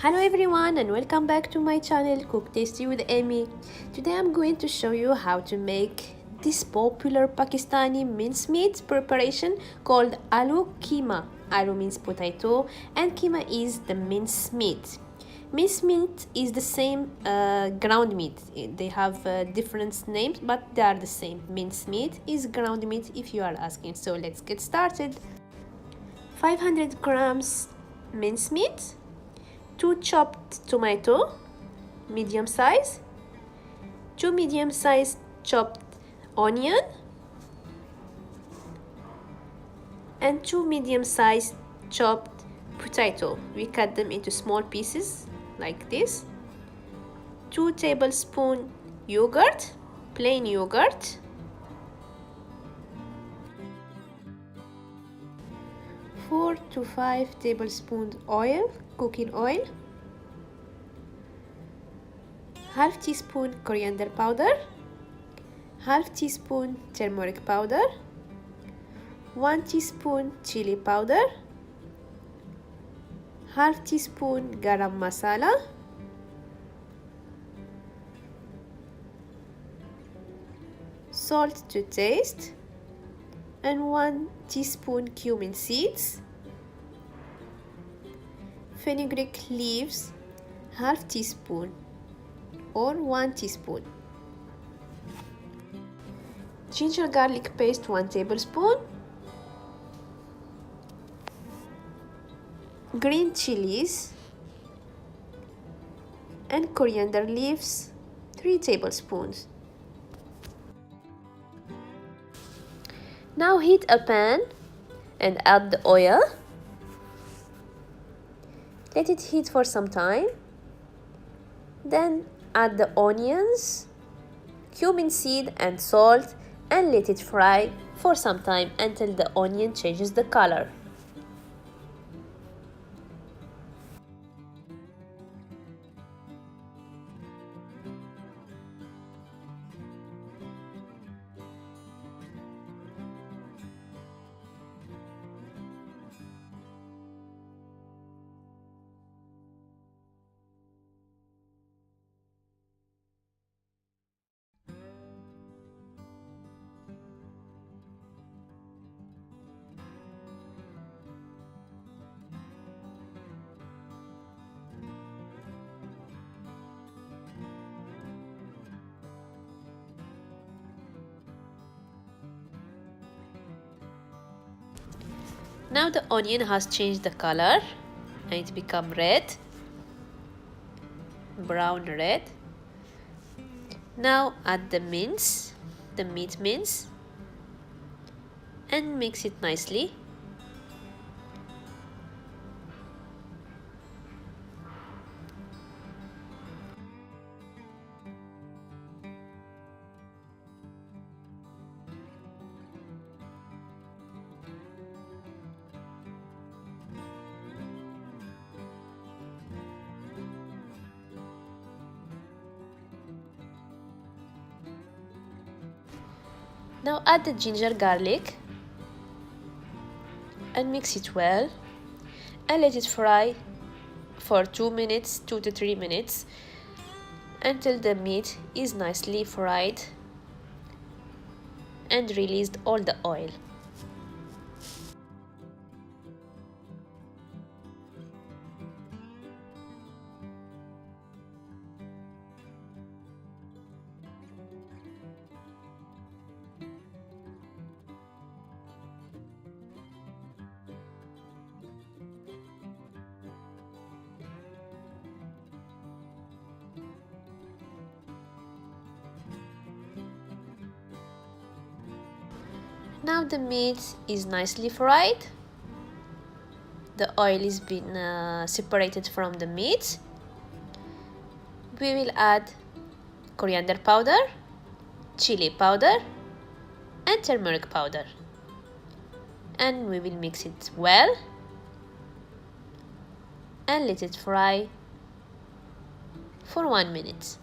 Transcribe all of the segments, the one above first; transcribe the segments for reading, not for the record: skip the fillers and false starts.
Hello everyone and welcome back to my channel Cook Tasty with Amy. Today I'm going to show you how to make this popular Pakistani mincemeat preparation called Aloo Keema. Aloo means potato and Keema is the mincemeat. Mincemeat is the same ground meat. They have different names but they are the same. Mincemeat is ground meat if you are asking. So let's get started. 500 grams mincemeat, 2 chopped tomato, medium size, 2 medium sized chopped onion, and 2 medium sized chopped potato. We cut them into small pieces like this. 2 tablespoons yogurt, plain yogurt, 4 to 5 tablespoons oil, cooking oil, half teaspoon coriander powder, half teaspoon turmeric powder, 1 teaspoon chili powder, half teaspoon garam masala, salt to taste, and 1 teaspoon cumin seeds, fenugreek leaves, half teaspoon or 1 teaspoon, ginger garlic paste 1 tablespoon, green chilies and coriander leaves 3 tablespoons. Now heat a pan and add the oil. Let it heat for some time. Then add the onions, cumin seed and salt and let it fry for some time until the onion changes the color. Now the onion has changed the color and it become red, brown red. Now add the meat mince, and mix it nicely. Now add the ginger garlic and mix it well and let it fry for 2 minutes, 2 to 3 minutes until the meat is nicely fried and released all the oil. Now the meat is nicely fried. The oil is been separated from the meat. We will add coriander powder, chili powder and turmeric powder. And we will mix it well and let it fry for 1 minute.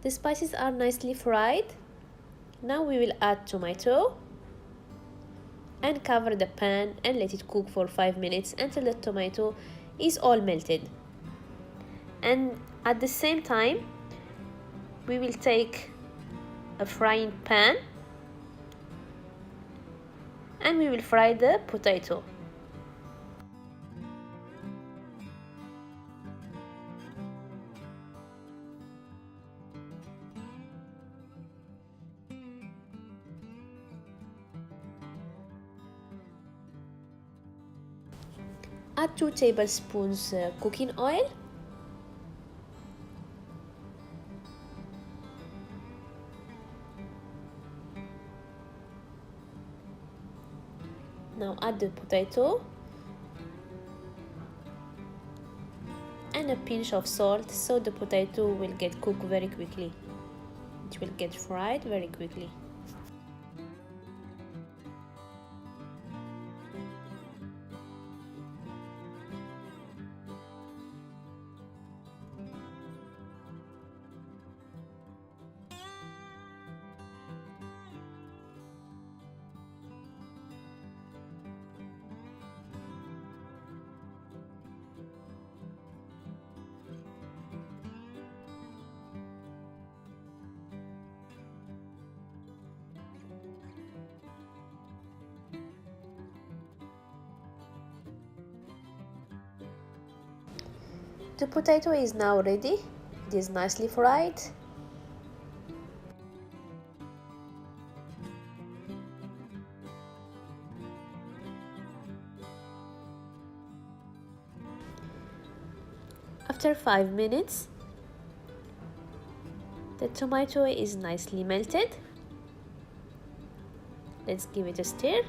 The spices are nicely fried. Now we will add tomato and cover the pan and let it cook for 5 minutes until the tomato is all melted. And at the same time, we will take a frying pan and we will fry the potato. Add 2 tablespoons cooking oil. Now add the potato and a pinch of salt so the potato will get cooked very quickly. It will get fried very quickly. The potato is now ready. It is nicely fried. After 5 minutes, the tomato is nicely melted. Let's give it a stir.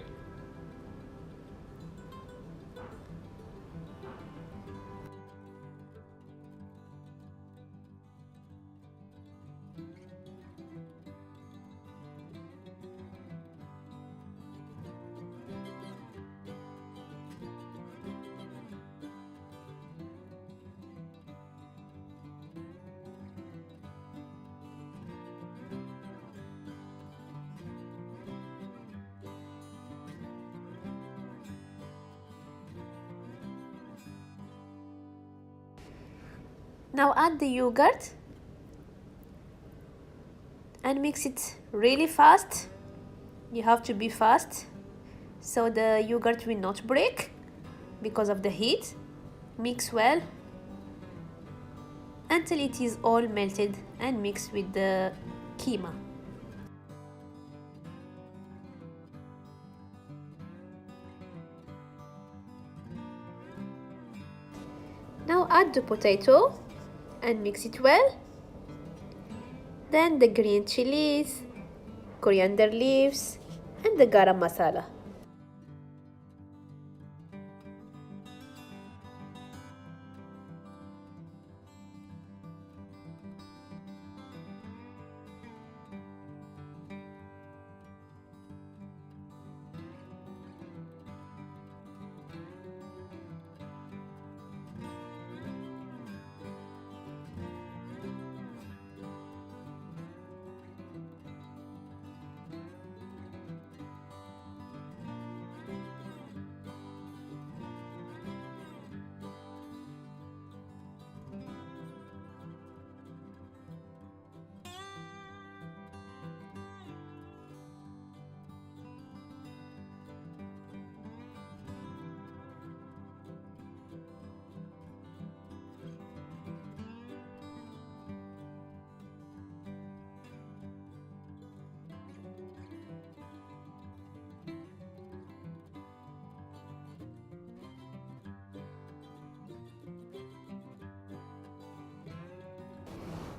Now add the yogurt and mix it really fast. You have to be fast so the yogurt will not break because of the heat. Mix well until it is all melted and mixed with the keema. Now add the potato and mix it well. Then the green chilies, coriander leaves and the garam masala.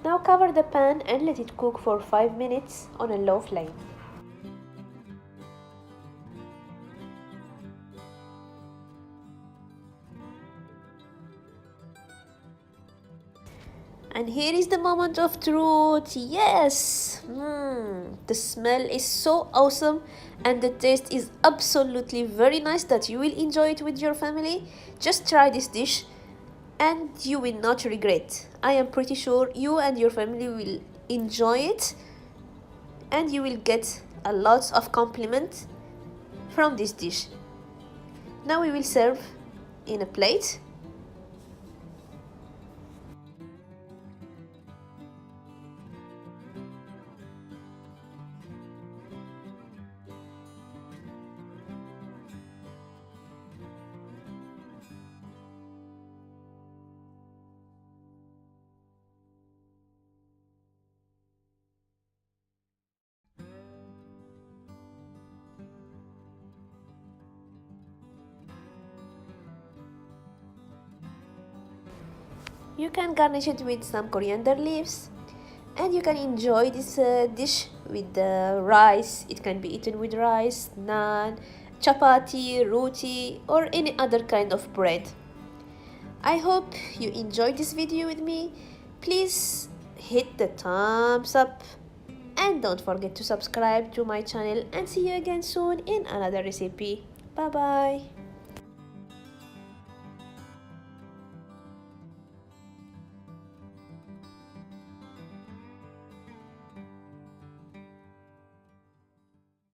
Now cover the pan and let it cook for 5 minutes on a low flame. And here is the moment of truth. Yes! The smell is so awesome and the taste is absolutely very nice that you will enjoy it with your family. Just try this dish and you will not regret. I am pretty sure you and your family will enjoy it, and you will get a lot of compliment from this dish. Now we will serve in a plate. You can garnish it with some coriander leaves, and you can enjoy this dish with the rice. It can be eaten with rice, naan, chapati, roti, or any other kind of bread. I hope you enjoyed this video with me. Please hit the thumbs up and don't forget to subscribe to my channel, and see you again soon in another recipe. Bye bye.